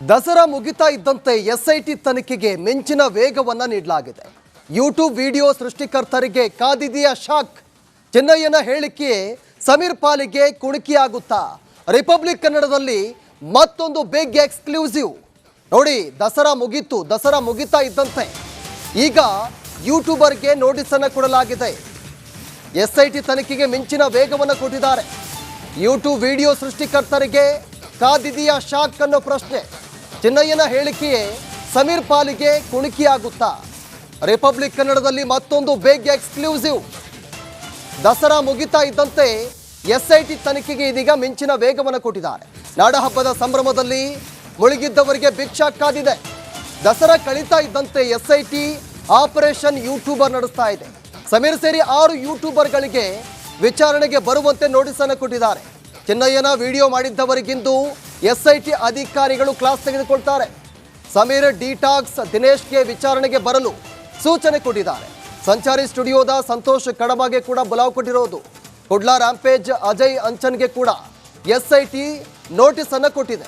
ದಸರಾ ಮುಗಿತಾ ಇದ್ದಂತೆ ಎಸ್ಐಟಿ ತನಿಖೆಗೆ ಮಿಂಚಿನ ವೇಗವನ್ನ ನೀಡಲಾಗಿದೆ. ಯೂಟ್ಯೂಬ್ ವಿಡಿಯೋ ಸೃಷ್ಟಿಕರ್ತರಿಗೆ ಕಾದಿದೆಯ ಶಾಕ್. ಚೆನ್ನಯ್ಯನ ಹೇಳಿಕೆ ಸಮೀರ್ ಪಾಲಿಗೆ ಕುಣುಕಿಯಾಗುತ್ತಾ? ರಿಪಬ್ಲಿಕ್ ಕನ್ನಡದಲ್ಲಿ ಮತ್ತೊಂದು ಬಿಗ್ ಎಕ್ಸ್ಕ್ಲೂಸಿವ್ ನೋಡಿ. ದಸರಾ ಮುಗಿತಾ ಇದ್ದಂತೆ ಈಗ ಯೂಟ್ಯೂಬರ್ಗೆ ನೋಟಿಸ್ ಅನ್ನು ಕೊಡಲಾಗಿದೆ. ಎಸ್ಐಟಿ ತನಿಖೆಗೆ ಮಿಂಚಿನ ವೇಗವನ್ನು ಕೊಟ್ಟಿದ್ದಾರೆ. ಯೂಟ್ಯೂಬ್ ವಿಡಿಯೋ ಸೃಷ್ಟಿಕರ್ತರಿಗೆ ಕಾದಿದೆಯ ಶಾಕ್ ಅನ್ನೋ ಪ್ರಶ್ನೆ. ಚೆನ್ನಯ್ಯನ ಹೇಳಿಕೆಯೇ ಸಮೀರ್ ಪಾಲಿಗೆ ಕುಣುಕಿಯಾಗುತ್ತಾ? ರಿಪಬ್ಲಿಕ್ ಕನ್ನಡದಲ್ಲಿ ಮತ್ತೊಂದು ಬಿಗ್ ಎಕ್ಸ್ಕ್ಲೂಸಿವ್. ದಸರಾ ಮುಗಿತಾ ಇದ್ದಂತೆ ಎಸ್ಐಟಿ ತನಿಖೆಗೆ ಇದೀಗ ಮಿಂಚಿನ ವೇಗವನ್ನು ಕೊಟ್ಟಿದ್ದಾರೆ. ನಾಡಹಬ್ಬದ ಸಂಭ್ರಮದಲ್ಲಿ ಮುಳುಗಿದ್ದವರಿಗೆ ಬಿಗ್ ಶಾಕ್ ಕಾದಿದೆ. ದಸರಾ ಕಳೀತಾ ಇದ್ದಂತೆ ಎಸ್ಐಟಿ ಆಪರೇಷನ್ ಯೂಟ್ಯೂಬರ್ ನಡೆಸ್ತಾ ಇದೆ. ಸಮೀರ್ ಸೇರಿ 6 ಯೂಟ್ಯೂಬರ್ಗಳಿಗೆ ವಿಚಾರಣೆಗೆ ಬರುವಂತೆ ನೋಟಿಸ್ ಅನ್ನು ಕೊಟ್ಟಿದ್ದಾರೆ. ಚೆನ್ನಯ್ಯನ ವಿಡಿಯೋ ಮಾಡಿದ್ದವರಿಗಿಂದು ಎಸ್ಐಟಿ ಅಧಿಕಾರಿಗಳು ಕ್ಲಾಸ್ ತೆಗೆದುಕೊಳ್ತಾರೆ. ಸಮೀರ್, ಡಿಟಾಕ್ಸ್, ದಿನೇಶ್ಗೆ ವಿಚಾರಣೆಗೆ ಬರಲು ಸೂಚನೆ ಕೊಟ್ಟಿದ್ದಾರೆ. ಸಂಚಾರಿ ಸ್ಟುಡಿಯೋದ ಸಂತೋಷ್ ಕಡಬಗೆ ಕೂಡ ಬುಲಾವ್ ಕೊಟ್ಟಿರೋದು. ಕುಡ್ಲಾ ರ್ಯಾಂಪೇಜ್ ಅಜಯ್ ಅಂಚನ್ಗೆ ಕೂಡ ಎಸ್ಐಟಿ ನೋಟಿಸ್ ಅನ್ನು ಕೊಟ್ಟಿದೆ.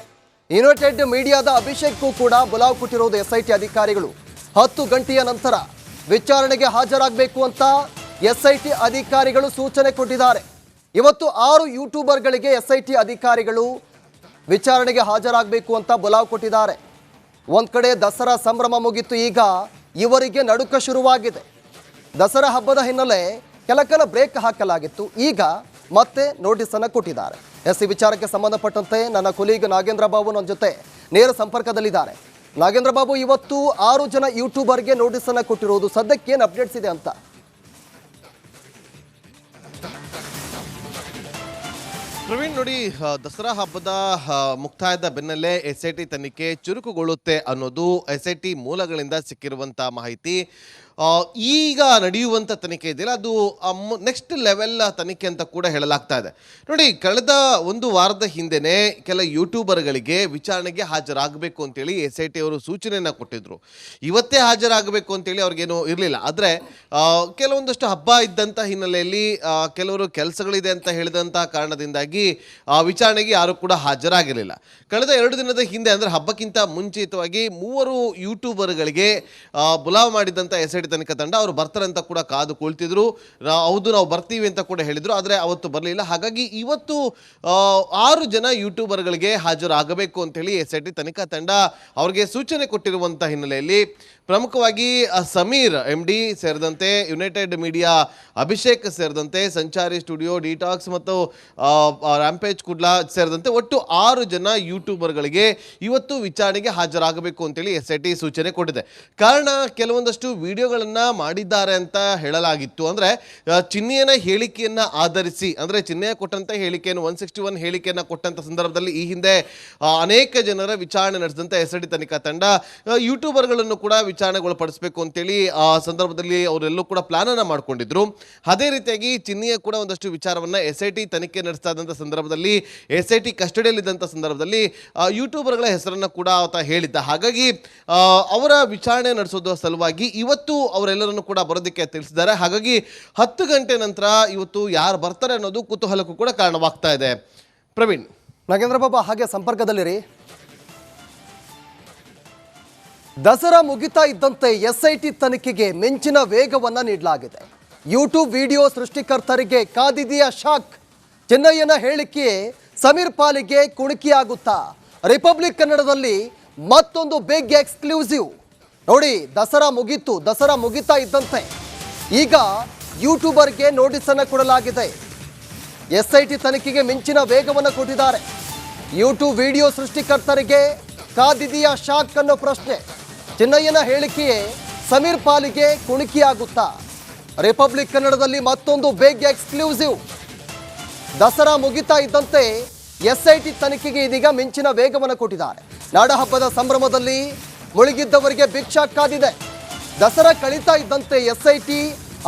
ಯುನೈಟೆಡ್ ಮೀಡಿಯಾದ ಅಭಿಷೇಕ್ಗೂ ಕೂಡ ಬುಲಾವ್ ಕೊಟ್ಟಿರೋದು ಎಸ್ಐಟಿ ಅಧಿಕಾರಿಗಳು. 10 ಗಂಟೆಯ ನಂತರ ವಿಚಾರಣೆಗೆ ಹಾಜರಾಗಬೇಕು ಅಂತ ಎಸ್ಐಟಿ ಅಧಿಕಾರಿಗಳು ಸೂಚನೆ ಕೊಟ್ಟಿದ್ದಾರೆ. ಇವತ್ತು 6 ಯೂಟ್ಯೂಬರ್ಗಳಿಗೆ ಎಸ್ಐಟಿ ಅಧಿಕಾರಿಗಳು ವಿಚಾರಣೆಗೆ ಹಾಜರಾಗಬೇಕು ಅಂತ ಬುಲಾವ್ ಕೊಟ್ಟಿದ್ದಾರೆ. ಒಂದು ಕಡೆ ದಸರಾ ಸಂಭ್ರಮ ಮುಗಿತು, ಈಗ ಇವರಿಗೆ ನಡುಕ ಶುರುವಾಗಿದೆ. ದಸರಾ ಹಬ್ಬದ ಹಿನ್ನೆಲೆ ಕೆಲ ಬ್ರೇಕ್ ಹಾಕಲಾಗಿತ್ತು, ಈಗ ಮತ್ತೆ ನೋಟಿಸ್ ಅನ್ನು ಕೊಟ್ಟಿದ್ದಾರೆ. ಈ ವಿಚಾರಕ್ಕೆ ಸಂಬಂಧಪಟ್ಟಂತೆ ನನ್ನ ಕೊಲೀಗ್ ನಾಗೇಂದ್ರ ಬಾಬು ನನ್ನ ಜೊತೆ ನೇರ ಸಂಪರ್ಕದಲ್ಲಿದ್ದಾರೆ. ನಾಗೇಂದ್ರ ಬಾಬು, ಇವತ್ತು 6 ಜನ ಯೂಟ್ಯೂಬರ್ಗೆ ನೋಟಿಸ್ ಅನ್ನು ಕೊಟ್ಟಿರೋದು, ಸದ್ಯಕ್ಕೆ ಏನು ಅಪ್ಡೇಟ್ಸ್ ಇದೆ ಅಂತ? ಪ್ರವೀಣ್, ನೋಡಿ, ದಸರಾ ಹಬ್ಬದ ಮುಕ್ತಾಯದ ಬೆನ್ನಲ್ಲೇ ಎಸ್ಐಟಿ ತನಿಖೆ ಚುರುಕುಗೊಳ್ಳುತ್ತೆ ಅನ್ನೋದು ಎಸ್ಐಟಿ ಮೂಲಗಳಿಂದ ಸಿಕ್ಕಿರುವಂಥ ಮಾಹಿತಿ. ಈಗ ನಡೆಯುವಂಥ ತನಿಖೆ ಇದೆಯಲ್ಲ, ಅದು ನೆಕ್ಸ್ಟ್ ಲೆವೆಲ್ ತನಿಖೆ ಅಂತ ಕೂಡ ಹೇಳಲಾಗ್ತಾ ಇದೆ. ನೋಡಿ, ಕಳೆದ 1 ವಾರದ ಹಿಂದೆನೇ ಕೆಲ ಯೂಟ್ಯೂಬರ್ಗಳಿಗೆ ವಿಚಾರಣೆಗೆ ಹಾಜರಾಗಬೇಕು ಅಂತೇಳಿ ಎಸ್ಐಟಿ ಅವರು ಸೂಚನೆಯನ್ನು ಕೊಟ್ಟಿದ್ರು. ಇವತ್ತೇ ಹಾಜರಾಗಬೇಕು ಅಂತೇಳಿ ಅವ್ರಿಗೇನು ಇರಲಿಲ್ಲ. ಆದರೆ ಕೆಲವೊಂದಷ್ಟು ಹಬ್ಬ ಇದ್ದಂಥ ಹಿನ್ನೆಲೆಯಲ್ಲಿ ಕೆಲವರು ಕೆಲಸಗಳಿದೆ ಅಂತ ಹೇಳಿದಂಥ ಕಾರಣದಿಂದಾಗಿ ವಿಚಾರಣೆಗೆ ಯಾರು ಕೂಡ ಹಾಜರಾಗಿರಲಿಲ್ಲ. ಕಳೆದ 2 ದಿನದ ಹಿಂದೆ, ಅಂದರೆ ಹಬ್ಬಕ್ಕಿಂತ ಮುಂಚಿತವಾಗಿ 3 ಯೂಟ್ಯೂಬರ್ಗಳಿಗೆ ಬುಲಾವ್ ಮಾಡಿದಂಥ ಎಸ್ಐಟಿ ತನಿಖಾ ತಂಡ ಅವರು ಬರ್ತಾರೆ ಅಂತ ಕೂಡ ಕಾದು ಕುಳಿತಿದ್ರು. ಹೌದು, ನಾವು ಬರ್ತೀವಿ ಅಂತ ಕೂಡ ಹೇಳಿದ್ರು, ಆದರೆ ಅವತ್ತು ಬರಲಿಲ್ಲ. ಹಾಗಾಗಿ ಇವತ್ತು 6 ಜನ ಯೂಟ್ಯೂಬರ್ಗಳಿಗೆ ಹಾಜರಾಗಬೇಕು ಅಂತೇಳಿ ಎಸ್ಐಟಿ ತನಿಖಾ ತಂಡ ಅವ್ರಿಗೆ ಸೂಚನೆ ಕೊಟ್ಟಿರುವಂಥ ಹಿನ್ನೆಲೆಯಲ್ಲಿ ಪ್ರಮುಖವಾಗಿ ಸಮೀರ್ MD ಸೇರಿದಂತೆ, ಯುನೈಟೆಡ್ ಮೀಡಿಯಾ ಅಭಿಷೇಕ್ ಸೇರಿದಂತೆ, ಸಂಚಾರಿ ಸ್ಟುಡಿಯೋ, ಡಿಟಾಕ್ಸ್ ಮತ್ತು ರ್ಯಾಂಪೇಜ್ ಕುಡ್ಲಾ ಸೇರಿದಂತೆ ಒಟ್ಟು 6 ಜನ ಯೂಟ್ಯೂಬರ್ಗಳಿಗೆ ಇವತ್ತು ವಿಚಾರಣೆಗೆ ಹಾಜರಾಗಬೇಕು ಅಂತೇಳಿ ಎಸ್ಐಟಿ ಸೂಚನೆ ಕೊಟ್ಟಿದೆ. ಕಾರಣ, ಕೆಲವೊಂದಷ್ಟು ವಿಡಿಯೋಗಳನ್ನು ಮಾಡಿದ್ದಾರೆ ಅಂತ ಹೇಳಲಾಗಿತ್ತು. ಅಂದರೆ ಚಿನ್ನಯ್ಯನ ಹೇಳಿಕೆಯನ್ನು ಆಧರಿಸಿ, ಅಂದರೆ ಚಿನ್ನಯ್ಯ ಕೊಟ್ಟಂಥ ಹೇಳಿಕೆಯನ್ನು 161 ಹೇಳಿಕೆಯನ್ನು ಕೊಟ್ಟಂಥ ಸಂದರ್ಭದಲ್ಲಿ ಈ ಹಿಂದೆ ಅನೇಕ ಜನರ ವಿಚಾರಣೆ ನಡೆಸಿದಂಥ ಎಸ್ಐಟಿ ತನಿಖಾ ತಂಡ ಯೂಟ್ಯೂಬರ್ಗಳನ್ನು ಕೂಡ ವಿಚಾರಣೆಗೊಳಪಡಿಸಬೇಕು ಅಂತೇಳಿ ಆ ಸಂದರ್ಭದಲ್ಲಿ ಅವರೆಲ್ಲೂ ಕೂಡ ಪ್ಲಾನ್ ಅನ್ನು ಮಾಡ್ಕೊಂಡಿದ್ರು. ಅದೇ ರೀತಿಯಾಗಿ ಚಿನ್ನಯ್ಯ ಕೂಡ ಒಂದಷ್ಟು ವಿಚಾರವನ್ನು ಎಸ್ಐಟಿ ತನಿಖೆ ನಡೆಸ್ತಾ ಇದ್ದಂಥ ಸಂದರ್ಭದಲ್ಲಿ, ಎಸ್ಐಟಿ ಕಸ್ಟಡಿಯಲ್ಲಿದ್ದಂಥ ಸಂದರ್ಭದಲ್ಲಿ ಯೂಟ್ಯೂಬರ್ಗಳ ಹೆಸರನ್ನು ಕೂಡ ಆತ ಹೇಳಿದ್ದ. ಹಾಗಾಗಿ ಅವರ ವಿಚಾರಣೆ ನಡೆಸೋದು ಸಲುವಾಗಿ ಇವತ್ತು ಅವರೆಲ್ಲರನ್ನು ಕೂಡ ಬರೋದಕ್ಕೆ ತಿಳಿಸಿದ್ದಾರೆ. ಹಾಗಾಗಿ 10 ಗಂಟೆ ನಂತರ ಇವತ್ತು ಯಾರು ಬರ್ತಾರೆ ಅನ್ನೋದು ಕುತೂಹಲಕ್ಕೂ ಕೂಡ ಕಾರಣವಾಗ್ತಾ ಇದೆ. ಪ್ರವೀಣ್, ನಾಗೇಂದ್ರ ಬಾಬಾ ಹಾಗೆ ಸಂಪರ್ಕದಲ್ಲಿರಿ. ದಸರಾ ಮುಗಿತಾ ಇದ್ದಂತೆ ಎಸ್ಐಟಿ ತನಿಖೆಗೆ ಮಿಂಚಿನ ವೇಗವನ್ನ ನೀಡಲಾಗಿದೆ. ಯೂಟ್ಯೂಬ್ ವಿಡಿಯೋ ಸೃಷ್ಟಿಕರ್ತರಿಗೆ ಕಾದಿದೆಯ ಶಾಕ್. ಚೆನ್ನಯ್ಯನ ಹೇಳಿಕೆ ಸಮೀರ್ ಪಾಲಿಗೆ ಕುಣುಕಿಯಾಗುತ್ತಾ? ರಿಪಬ್ಲಿಕ್ ಕನ್ನಡದಲ್ಲಿ ಮತ್ತೊಂದು ಬಿಗ್ ಎಕ್ಸ್ಕ್ಲೂಸಿವ್ ನೋಡಿ. ದಸರಾ ಮುಗಿತಾ ಇದ್ದಂತೆ ಈಗ ಯೂಟ್ಯೂಬರ್ಗೆ ನೋಟಿಸ್ ಅನ್ನು ಕೊಡಲಾಗಿದೆ. ಎಸ್ಐಟಿ ತನಿಖೆಗೆ ಮಿಂಚಿನ ವೇಗವನ್ನು ಕೊಟ್ಟಿದ್ದಾರೆ. ಯೂಟ್ಯೂಬ್ ವಿಡಿಯೋ ಸೃಷ್ಟಿಕರ್ತರಿಗೆ ಕಾದಿದೆಯ ಶಾಕ್ ಅನ್ನೋ ಪ್ರಶ್ನೆ. ಚೆನ್ನಯ್ಯನ ಹೇಳಿಕೆಯೇ ಸಮೀರ್ ಪಾಲಿಗೆ ಕುಣುಕಿಯಾಗುತ್ತಾ? ರಿಪಬ್ಲಿಕ್ ಕನ್ನಡದಲ್ಲಿ ಮತ್ತೊಂದು ಬಿಗ್ ಎಕ್ಸ್ಕ್ಲೂಸಿವ್. ದಸರಾ ಮುಗಿತಾ ಇದ್ದಂತೆ ಎಸ್ಐಟಿ ತನಿಖೆಗೆ ಇದೀಗ ಮಿಂಚಿನ ವೇಗವನ್ನು ಕೊಟ್ಟಿದ್ದಾರೆ. ನಾಡಹಬ್ಬದ ಸಂಭ್ರಮದಲ್ಲಿ ಮುಳುಗಿದ್ದವರಿಗೆ ಬಿಗ್ ಶಾಕ್ ಕಾದಿದೆ. ದಸರಾ ಕಳೀತಾ ಇದ್ದಂತೆ ಎಸ್ಐಟಿ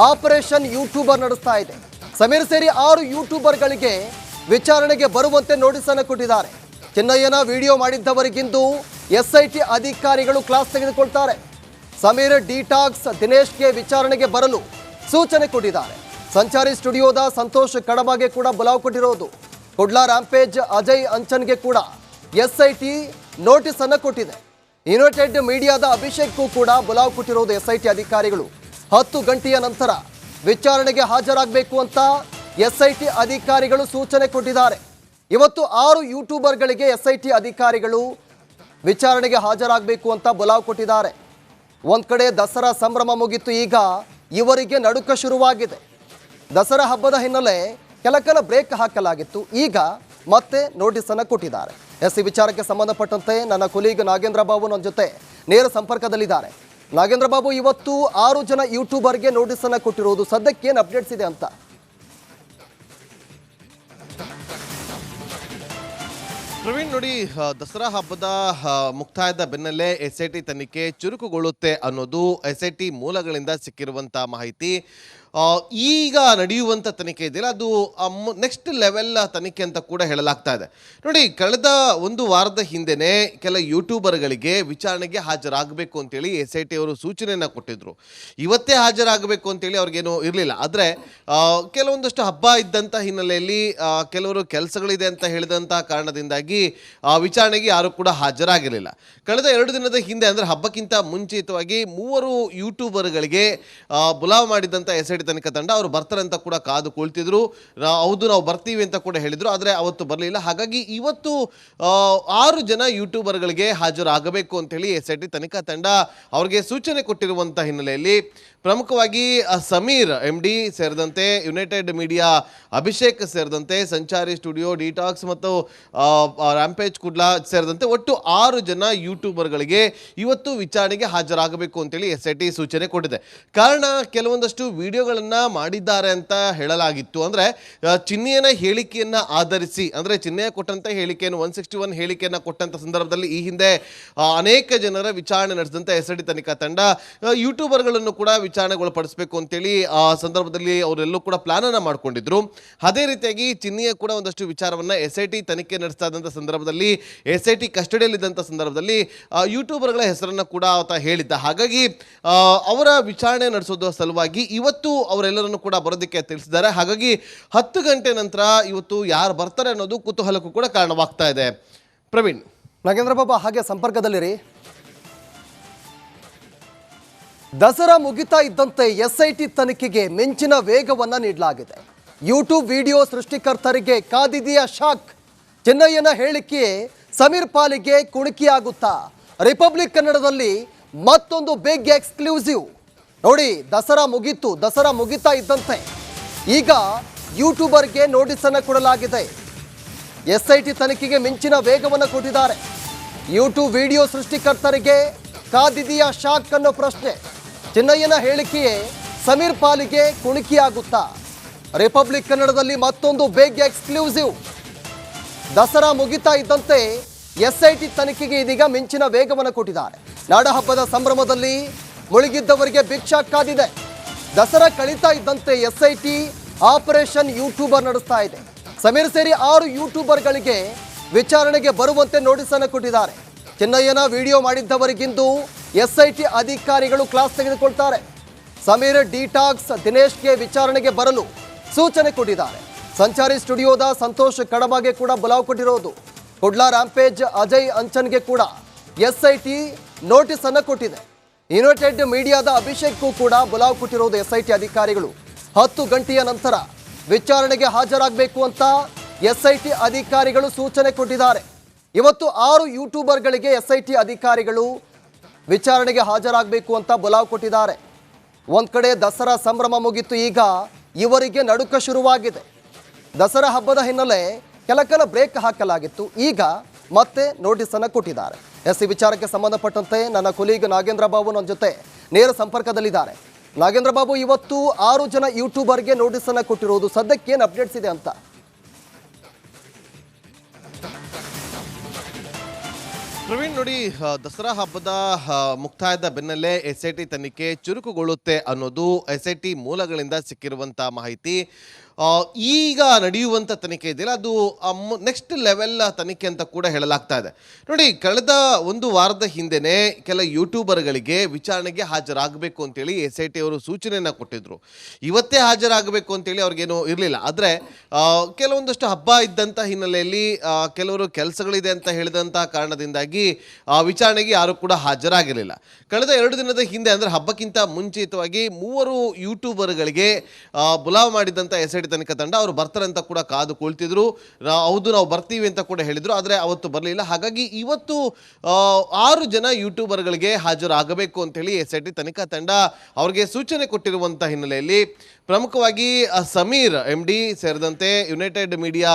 ಆಪರೇಷನ್ ಯೂಟ್ಯೂಬರ್ ನಡೆಸ್ತಾ ಇದೆ. ಸಮೀರ್ ಸೇರಿ 6 ಯೂಟ್ಯೂಬರ್ಗಳಿಗೆ ವಿಚಾರಣೆಗೆ ಬರುವಂತೆ ನೋಟಿಸ್ ಅನ್ನು ಕೊಟ್ಟಿದ್ದಾರೆ. ಚೆನ್ನಯ್ಯನ ವಿಡಿಯೋ ಮಾಡಿದ್ದವರಿಗಿಂದು ಎಸ್ಐಟಿ ಅಧಿಕಾರಿಗಳು ಕ್ಲಾಸ್ ತೆಗೆದುಕೊಳ್ತಾರೆ. ಸಮೀರ್, ಡಿಟಾಕ್ಸ್, ದಿನೇಶ್ಗೆ ವಿಚಾರಣೆಗೆ ಬರಲು ಸೂಚನೆ ಕೊಟ್ಟಿದ್ದಾರೆ. ಸಂಚಾರಿ ಸ್ಟುಡಿಯೋದ ಸಂತೋಷ್ ಕಡಬಗೆ ಕೂಡ ಬುಲಾವ್ ಕೊಟ್ಟಿರೋದು. ಕುಡ್ಲಾ ರ್ಯಾಂಪೇಜ್ ಅಜಯ್ ಅಂಚನ್ಗೆ ಕೂಡ ಎಸ್ಐಟಿ ನೋಟಿಸ್ ಅನ್ನು ಕೊಟ್ಟಿದೆ. ಯುನೈಟೆಡ್ ಮೀಡಿಯಾದ ಅಭಿಷೇಕ್ಗೂ ಕೂಡ ಬುಲಾವ್ ಕೊಟ್ಟಿರೋದು SIT ಅಧಿಕಾರಿಗಳು. 10 ಗಂಟೆಯ ನಂತರ ವಿಚಾರಣೆಗೆ ಹಾಜರಾಗಬೇಕು ಅಂತ SIT ಅಧಿಕಾರಿಗಳು ಸೂಚನೆ ಕೊಟ್ಟಿದ್ದಾರೆ. ಇವತ್ತು 6 ಯೂಟ್ಯೂಬರ್ಗಳಿಗೆ SIT ಅಧಿಕಾರಿಗಳು ವಿಚಾರಣೆಗೆ ಹಾಜರಾಗಬೇಕು ಅಂತ ಬುಲಾವ್ ಕೊಟ್ಟಿದ್ದಾರೆ. ಒಂದು ಕಡೆ ದಸರಾ ಸಂಭ್ರಮ ಮುಗಿತು, ಈಗ ಇವರಿಗೆ ನಡುಕ ಶುರುವಾಗಿದೆ. ದಸರಾ ಹಬ್ಬದ ಹಿನ್ನೆಲೆ ಕೆಲ ಬ್ರೇಕ್ ಹಾಕಲಾಗಿತ್ತು, ಈಗ ಮತ್ತೆ ನೋಟಿಸನ್ನು ಕೊಟ್ಟಿದ್ದಾರೆ. ಈ ವಿಚಾರಕ್ಕೆ ಸಂಬಂಧಪಟ್ಟಂತೆ ನನ್ನ ಕೊಲೀಗ್ ನಾಗೇಂದ್ರ ಬಾಬು ನನ್ನ ಜೊತೆ ನೇರ ಸಂಪರ್ಕದಲ್ಲಿದ್ದಾರೆ. ನಾಗೇಂದ್ರ ಬಾಬು, ಇವತ್ತು 6 ಜನ ಯೂಟ್ಯೂಬರ್ಗೆ ನೋಟಿಸನ್ನು ಕೊಟ್ಟಿರುವುದು, ಸದ್ಯಕ್ಕೆ ಏನು ಅಪ್ಡೇಟ್ಸ್ ಇದೆ ಅಂತ? ಪ್ರವೀಣ್ ನೋಡಿ, ದಸರಾ ಹಬ್ಬದ ಮುಕ್ತಾಯದ ಬೆನ್ನಲ್ಲೇ SIT ತನಿಖೆ ಚುರುಕುಗೊಳ್ಳುತ್ತೆ ಅನ್ನೋದು SIT ಮೂಲಗಳಿಂದ ಸಿಕ್ಕಿರುವಂಥ ಮಾಹಿತಿ. ಈಗ ನಡೆಯುವಂಥ ತನಿಖೆ ಇದೆಯಲ್ಲ, ಅದು ನೆಕ್ಸ್ಟ್ ಲೆವೆಲ್ ತನಿಖೆ ಅಂತ ಕೂಡ ಹೇಳಲಾಗ್ತಾ ಇದೆ. ನೋಡಿ, ಕಳೆದ ಒಂದು ವಾರದ ಹಿಂದೆನೇ ಕೆಲ ಯೂಟ್ಯೂಬರ್ಗಳಿಗೆ ವಿಚಾರಣೆಗೆ ಹಾಜರಾಗಬೇಕು ಅಂತೇಳಿ SIT ಅವರು ಸೂಚನೆಯನ್ನು ಕೊಟ್ಟಿದ್ರು. ಇವತ್ತೇ ಹಾಜರಾಗಬೇಕು ಅಂತೇಳಿ ಅವ್ರಿಗೇನು ಇರಲಿಲ್ಲ. ಆದರೆ ಕೆಲವೊಂದಷ್ಟು ಹಬ್ಬ ಇದ್ದಂಥ ಹಿನ್ನೆಲೆಯಲ್ಲಿ ಕೆಲವರು ಕೆಲಸಗಳಿದೆ ಅಂತ ಹೇಳಿದಂಥ ಕಾರಣದಿಂದಾಗಿ ವಿಚಾರಣೆಗೆ ಯಾರು ಕೂಡ ಹಾಜರಾಗಿರಲಿಲ್ಲ. ಕಳೆದ 2 ದಿನದ ಹಿಂದೆ, ಅಂದರೆ ಹಬ್ಬಕ್ಕಿಂತ ಮುಂಚಿತವಾಗಿ 3 ಯೂಟ್ಯೂಬರ್ಗಳಿಗೆ ಬುಲಾವ್ ಮಾಡಿದಂಥ SIT ತನಿಖಾ ತಂಡ ಅವರು ಬರ್ತಾರೆ ಅಂತ ಕೂಡ ಕಾದು ಕುಳಿತಿದ್ರು. ಹೌದು, ನಾವು ಬರ್ತೀವಿ ಅಂತ ಕೂಡ ಹೇಳಿದ್ರು, ಆದರೆ ಅವತ್ತು ಬರಲಿಲ್ಲ. ಹಾಗಾಗಿ ಇವತ್ತು 6 ಜನ ಯೂಟ್ಯೂಬರ್ಗಳಿಗೆ ಹಾಜರಾಗಬೇಕು ಅಂತೇಳಿ SIT ತನಿಖಾ ತಂಡ ಅವರಿಗೆ ಸೂಚನೆ ಕೊಟ್ಟಿರುವಂಥ ಹಿನ್ನೆಲೆಯಲ್ಲಿ ಪ್ರಮುಖವಾಗಿ ಸಮೀರ್ MD ಸೇರಿದಂತೆ, ಯುನೈಟೆಡ್ ಮೀಡಿಯಾ ಅಭಿಷೇಕ್ ಸೇರಿದಂತೆ, ಸಂಚಾರಿ ಸ್ಟುಡಿಯೋ, ಡಿಟಾಕ್ಸ್ ಮತ್ತು ರ್ಯಾಂಪೇಜ್ ಕುಡ್ಲಾ ಸೇರಿದಂತೆ ಒಟ್ಟು 6 ಜನ ಯೂಟ್ಯೂಬರ್ಗಳಿಗೆ ಇವತ್ತು ವಿಚಾರಣೆಗೆ ಹಾಜರಾಗಬೇಕು ಅಂತೇಳಿ SIT ಸೂಚನೆ ಕೊಟ್ಟಿದೆ. ಕಾರಣ, ಕೆಲವೊಂದಷ್ಟು ವಿಡಿಯೋಗಳನ್ನು ಮಾಡಿದ್ದಾರೆ ಅಂತ ಹೇಳಲಾಗಿತ್ತು. ಅಂದರೆ ಚಿನ್ನೆಯನ ಹೇಳಿಕೆಯನ್ನು ಆಧರಿಸಿ, ಅಂದರೆ ಚಿನ್ನೆಯ ಕೊಟ್ಟಂಥ ಹೇಳಿಕೆಯನ್ನು 161 ಹೇಳಿಕೆಯನ್ನು ಕೊಟ್ಟಂಥ ಸಂದರ್ಭದಲ್ಲಿ ಈ ಹಿಂದೆ ಅನೇಕ ಜನರ ವಿಚಾರಣೆ ನಡೆಸಿದಂಥ SIT ತನಿಖಾ ತಂಡ ಯೂಟ್ಯೂಬರ್ಗಳನ್ನು ಕೂಡ ವಿಚಾರಣೆಗೊಳಪಡಿಸಬೇಕು ಅಂತೇಳಿ ಆ ಸಂದರ್ಭದಲ್ಲಿ ಅವರೆಲ್ಲೂ ಕೂಡ ಪ್ಲಾನ್ ಅನ್ನು ಮಾಡ್ಕೊಂಡಿದ್ರು. ಅದೇ ರೀತಿಯಾಗಿ ಚಿನ್ನೆಯ ಕೂಡ ಒಂದಷ್ಟು ವಿಚಾರವನ್ನು SIT ತನಿಖೆ ನಡೆಸ್ತಾ ಇದ್ದಂಥ ಸಂದರ್ಭದಲ್ಲಿ, SIT ಕಸ್ಟಡಿಯಲ್ಲಿದ್ದಂಥ ಸಂದರ್ಭದಲ್ಲಿ ಯೂಟ್ಯೂಬರ್ಗಳ ಹೆಸರನ್ನು ಕೂಡ ಆತ ಹೇಳಿದ್ದ. ಹಾಗಾಗಿ ಅವರ ವಿಚಾರಣೆ ನಡೆಸೋದ್ರ ಸಲುವಾಗಿ ಇವತ್ತು ಅವರೆಲ್ಲರನ್ನು ಕೂಡ ಬರೋದಕ್ಕೆ ತಿಳಿಸಿದ್ದಾರೆ. ಹಾಗಾಗಿ 10 ಗಂಟೆ ನಂತರ ಇವತ್ತು ಯಾರು ಬರ್ತಾರೆ ಅನ್ನೋದು ಕುತೂಹಲಕ್ಕೂ ಕೂಡ ಕಾರಣವಾಗ್ತಾ ಇದೆ. ಪ್ರವೀಣ್. ನಾಗೇಂದ್ರ ಬಾಬಾ, ಹಾಗೆ ಸಂಪರ್ಕದಲ್ಲಿರಿ. ದಸರಾ ಮುಗಿತಾ ಇದ್ದಂತೆ SIT ತನಿಖೆಗೆ ಮಿಂಚಿನ ವೇಗವನ್ನು ನೀಡಲಾಗಿದೆ. ಯೂಟ್ಯೂಬ್ ವಿಡಿಯೋ ಸೃಷ್ಟಿಕರ್ತರಿಗೆ ಕಾದಿದೆಯಾ ಶಾಕ್? ಚೆನ್ನಯ್ಯನ ಹೇಳಿಕೆ ಸಮೀರ್ ಪಾಲಿಗೆ ಕುಣುಕಿಯಾಗುತ್ತಾ? ರಿಪಬ್ಲಿಕ್ ಕನ್ನಡದಲ್ಲಿ ಮತ್ತೊಂದು ಬಿಗ್ ಎಕ್ಸ್ಕ್ಲೂಸಿವ್. ನೋಡಿ, ದಸರಾ ಮುಗಿತಾ ಇದ್ದಂತೆ ಈಗ ಯೂಟ್ಯೂಬರ್ಗೆ ನೋಟಿಸನ್ನು ಕೊಡಲಾಗಿದೆ. SIT ತನಿಖೆಗೆ ಮಿಂಚಿನ ವೇಗವನ್ನು ಕೊಟ್ಟಿದ್ದಾರೆ. ಯೂಟ್ಯೂಬ್ ವಿಡಿಯೋ ಸೃಷ್ಟಿಕರ್ತರಿಗೆ ಕಾದಿದೆಯಾ ಶಾಕ್ ಅನ್ನೋ ಪ್ರಶ್ನೆ. ಚೆನ್ನಯ್ಯನ ಹೇಳಿಕೆಯೇ ಸಮೀರ್ ಪಾಲಿಗೆ ಕುಣುಕಿಯಾಗುತ್ತಾ? ರಿಪಬ್ಲಿಕ್ ಕನ್ನಡದಲ್ಲಿ ಮತ್ತೊಂದು ಬಿಗ್ ಎಕ್ಸ್ಕ್ಲೂಸಿವ್. ದಸರಾ ಮುಗಿತಾ ಇದ್ದಂತೆ SIT ತನಿಖೆಗೆ ಇದೀಗ ಮಿಂಚಿನ ವೇಗವನ್ನು ಕೊಟ್ಟಿದ್ದಾರೆ. ನಾಡಹಬ್ಬದ ಸಂಭ್ರಮದಲ್ಲಿ ಮುಳುಗಿದ್ದವರಿಗೆ ಬಿಗ್ ಶಾಕ್ ಕಾದಿದೆ. ದಸರಾ ಕಳೀತಾ ಇದ್ದಂತೆ SIT ಆಪರೇಷನ್ ಯೂಟ್ಯೂಬರ್ ನಡೆಸ್ತಾ ಇದೆ. ಸಮೀರ್ ಸೇರಿ 6 ಯೂಟ್ಯೂಬರ್ಗಳಿಗೆ ವಿಚಾರಣೆಗೆ ಬರುವಂತೆ ನೋಟಿಸನ್ನು ಕೊಟ್ಟಿದ್ದಾರೆ. ಚೆನ್ನಯ್ಯನ ವಿಡಿಯೋ ಮಾಡಿದ್ದವರಿಗಿಂದು SIT ಅಧಿಕಾರಿಗಳು ಕ್ಲಾಸ್ ತೆಗೆದುಕೊಳ್ತಾರೆ. ಸಮೀರ್, ಡಿಟಾಕ್ಸ್, ದಿನೇಶ್ಗೆ ವಿಚಾರಣೆಗೆ ಬರಲು ಸೂಚನೆ ಕೊಟ್ಟಿದ್ದಾರೆ. ಸಂಚಾರಿ ಸ್ಟುಡಿಯೋದ ಸಂತೋಷ್ ಕಡಬಗೆ ಕೂಡ ಬುಲಾವ್ ಕೊಟ್ಟಿರೋದು. ಕುಡ್ಲಾ, ರ್ಯಾಂಪೇಜ್, ಅಜಯ್ ಅಂಚನ್ಗೆ ಕೂಡ SIT ನೋಟಿಸ್ ಅನ್ನು ಕೊಟ್ಟಿದೆ. ಯುನೈಟೆಡ್ ಮೀಡಿಯಾದ ಅಭಿಷೇಕ್ಗೂ ಕೂಡ ಬುಲಾವ್ ಕೊಟ್ಟಿರೋದು SIT ಅಧಿಕಾರಿಗಳು. 10 ಗಂಟೆಯ ನಂತರ ವಿಚಾರಣೆಗೆ ಹಾಜರಾಗಬೇಕು ಅಂತ SIT ಅಧಿಕಾರಿಗಳು ಸೂಚನೆ ಕೊಟ್ಟಿದ್ದಾರೆ. ಇವತ್ತು 6 ಯೂಟ್ಯೂಬರ್ಗಳಿಗೆ SIT ಅಧಿಕಾರಿಗಳು ವಿಚಾರಣೆಗೆ ಹಾಜರಾಗಬೇಕು ಅಂತ ಬುಲಾವ್ ಕೊಟ್ಟಿದ್ದಾರೆ. ಒಂದು ಕಡೆ ದಸರಾ ಸಂಭ್ರಮ ಮುಗಿತು, ಈಗ ಇವರಿಗೆ ನಡುಕ ಶುರುವಾಗಿದೆ. ದಸರಾ ಹಬ್ಬದ ಹಿನ್ನೆಲೆ ಕೆಲ ಬ್ರೇಕ್ ಹಾಕಲಾಗಿತ್ತು, ಈಗ ಮತ್ತೆ ನೋಟಿಸನ್ನು ಕೊಟ್ಟಿದ್ದಾರೆ. ಈ ವಿಚಾರಕ್ಕೆ ಸಂಬಂಧಪಟ್ಟಂತೆ ನನ್ನ ಕೊಲೀಗ್ ನಾಗೇಂದ್ರ ಬಾಬು ನನ್ನ ಜೊತೆ ನೇರ ಸಂಪರ್ಕದಲ್ಲಿದ್ದಾರೆ. ನಾಗೇಂದ್ರ ಬಾಬು, ಇವತ್ತು 6 ಜನ ಯೂಟ್ಯೂಬರ್ಗೆ ನೋಟಿಸನ್ನು ಕೊಟ್ಟಿರೋದು, ಸದ್ಯಕ್ಕೆ ಏನು ಅಪ್ಡೇಟ್ಸ್ ಇದೆ ಅಂತ? ಪ್ರವೀಣ್ ನೋಡಿ, ದಸರಾ ಹಬ್ಬದ ಮುಕ್ತಾಯದ ಬೆನ್ನಲ್ಲೇ SIT ತನಿಖೆ ಚುರುಕುಗೊಳ್ಳುತ್ತೆ ಅನ್ನೋದು SIT ಮೂಲಗಳಿಂದ ಸಿಕ್ಕಿರುವಂಥ ಮಾಹಿತಿ. ಈಗ ನಡೆಯುವಂಥ ತನಿಖೆ ಇದೆಯಲ್ಲ ಅದು ನೆಕ್ಸ್ಟ್ ಲೆವೆಲ್ ತನಿಖೆ ಅಂತ ಕೂಡ ಹೇಳಲಾಗ್ತಾ ಇದೆ. ನೋಡಿ, ಕಳೆದ ಒಂದು ವಾರದ ಹಿಂದೆನೇ ಕೆಲ ಯೂಟ್ಯೂಬರ್ಗಳಿಗೆ ವಿಚಾರಣೆಗೆ ಹಾಜರಾಗಬೇಕು ಅಂತೇಳಿ SIT ಅವರು ಸೂಚನೆಯನ್ನು ಕೊಟ್ಟಿದ್ರು. ಇವತ್ತೇ ಹಾಜರಾಗಬೇಕು ಅಂತೇಳಿ ಅವ್ರಿಗೇನು ಇರಲಿಲ್ಲ. ಆದರೆ ಕೆಲವೊಂದಷ್ಟು ಹಬ್ಬ ಇದ್ದಂಥ ಹಿನ್ನೆಲೆಯಲ್ಲಿ ಕೆಲವರು ಕೆಲಸಗಳಿದೆ ಅಂತ ಹೇಳಿದಂಥ ಕಾರಣದಿಂದಾಗಿ ವಿಚಾರಣೆಗೆ ಯಾರು ಕೂಡ ಹಾಜರಾಗಿರಲಿಲ್ಲ. ಕಳೆದ 2 ದಿನದ ಹಿಂದೆ ಅಂದರೆ ಹಬ್ಬಕ್ಕಿಂತ ಮುಂಚಿತವಾಗಿ 3 ಯೂಟ್ಯೂಬರ್ಗಳಿಗೆ ಬುಲಾವ್ ಮಾಡಿದಂಥ SIT ತನಿಖಾ ತಂಡ ಅವರು ಬರ್ತಾರೆ ಅಂತ ಕೂಡ ಕಾದು ಕುಳಿತಿದ್ರು. ಹೌದು, ನಾವು ಬರ್ತೀವಿ ಅಂತ ಕೂಡ ಹೇಳಿದರು, ಆದರೆ ಅವತ್ತು ಬರಲಿಲ್ಲ. ಹಾಗಾಗಿ ಇವತ್ತು 6 ಜನ ಯೂಟ್ಯೂಬರ್ಗಳಿಗೆ ಹಾಜರಾಗಬೇಕು ಅಂತೇಳಿ SIT ತನಿಖಾ ತಂಡ ಅವ್ರಿಗೆ ಸೂಚನೆ ಕೊಟ್ಟಿರುವಂಥ ಹಿನ್ನೆಲೆಯಲ್ಲಿ ಪ್ರಮುಖವಾಗಿ ಸಮೀರ್ MD ಸೇರಿದಂತೆ ಯುನೈಟೆಡ್ ಮೀಡಿಯಾ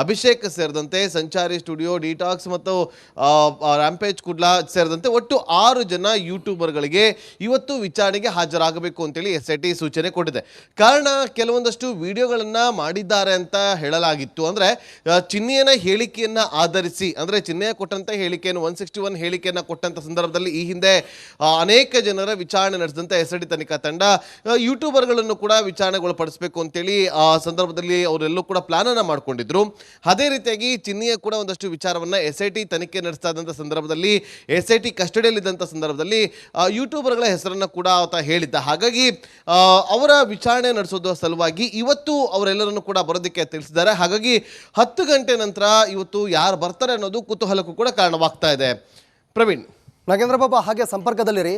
ಅಭಿಷೇಕ್ ಸೇರಿದಂತೆ ಸಂಚಾರಿ ಸ್ಟುಡಿಯೋ, ಡಿಟಾಕ್ಸ್ ಮತ್ತು ರ್ಯಾಂಪೇಜ್ ಕುಡ್ಲಾ ಸೇರಿದಂತೆ ಒಟ್ಟು 6 ಜನ ಯೂಟ್ಯೂಬರ್ಗಳಿಗೆ ಇವತ್ತು ವಿಚಾರಣೆಗೆ ಹಾಜರಾಗಬೇಕು ಅಂತೇಳಿ SIT ಸೂಚನೆ ಕೊಟ್ಟಿದೆ. ಕಾರಣ, ಕೆಲವೊಂದಷ್ಟು ವಿಡಿಯೋಗಳನ್ನು ಮಾಡಿದ್ದಾರೆ ಅಂತ ಹೇಳಲಾಗಿತ್ತು. ಅಂದರೆ ಚಿನ್ನೆಯನ ಹೇಳಿಕೆಯನ್ನು ಆಧರಿಸಿ, ಅಂದರೆ ಚಿನ್ನೆಯ ಕೊಟ್ಟಂಥ ಹೇಳಿಕೆಯನ್ನು 161 ಹೇಳಿಕೆಯನ್ನು ಕೊಟ್ಟಂಥ ಸಂದರ್ಭದಲ್ಲಿ ಈ ಹಿಂದೆ ಅನೇಕ ಜನರ ವಿಚಾರಣೆ ನಡೆಸಿದಂಥ SIT ತನಿಖಾ ತಂಡ ಯೂಟ್ಯೂಬರ್ಗಳನ್ನು ಕೂಡ ವಿಚಾರಣೆಗೊಳಪಡಿಸಬೇಕು ಅಂತೇಳಿ ಆ ಸಂದರ್ಭದಲ್ಲಿ ಅವರೆಲ್ಲೂ ಕೂಡ ಪ್ಲಾನ್ ಅನ್ನ ಮಾಡ್ಕೊಂಡಿದ್ರು. ಅದೇ ರೀತಿಯಾಗಿ ಚಿನ್ನಿಯ ಕೂಡ ಒಂದಷ್ಟು ವಿಚಾರವನ್ನ SIT ತನಿಖೆ ನಡೆಸ್ತಾ ಇದ್ದಂಥ ಸಂದರ್ಭದಲ್ಲಿ, SIT ಕಸ್ಟಡಿಯಲ್ಲಿದ್ದಂಥ ಸಂದರ್ಭದಲ್ಲಿ ಯೂಟ್ಯೂಬರ್ಗಳ ಹೆಸರನ್ನು ಕೂಡ ಆತ ಹೇಳಿದ್ದ. ಹಾಗಾಗಿ ಅವರ ವಿಚಾರಣೆ ನಡೆಸೋದು ಸಲುವಾಗಿ ಇವತ್ತು ಅವರೆಲ್ಲರನ್ನು ಕೂಡ ಬರೋದಕ್ಕೆ ತಿಳಿಸಿದ್ದಾರೆ. ಹಾಗಾಗಿ 10 ಗಂಟೆ ನಂತರ ಇವತ್ತು ಯಾರು ಬರ್ತಾರೆ ಅನ್ನೋದು ಕುತೂಹಲಕ್ಕೂ ಕೂಡ ಕಾರಣವಾಗ್ತಾ ಇದೆ. ಪ್ರವೀಣ್. ನಾಗೇಂದ್ರ ಬಾಬಾ, ಹಾಗೆ ಸಂಪರ್ಕದಲ್ಲಿರಿ.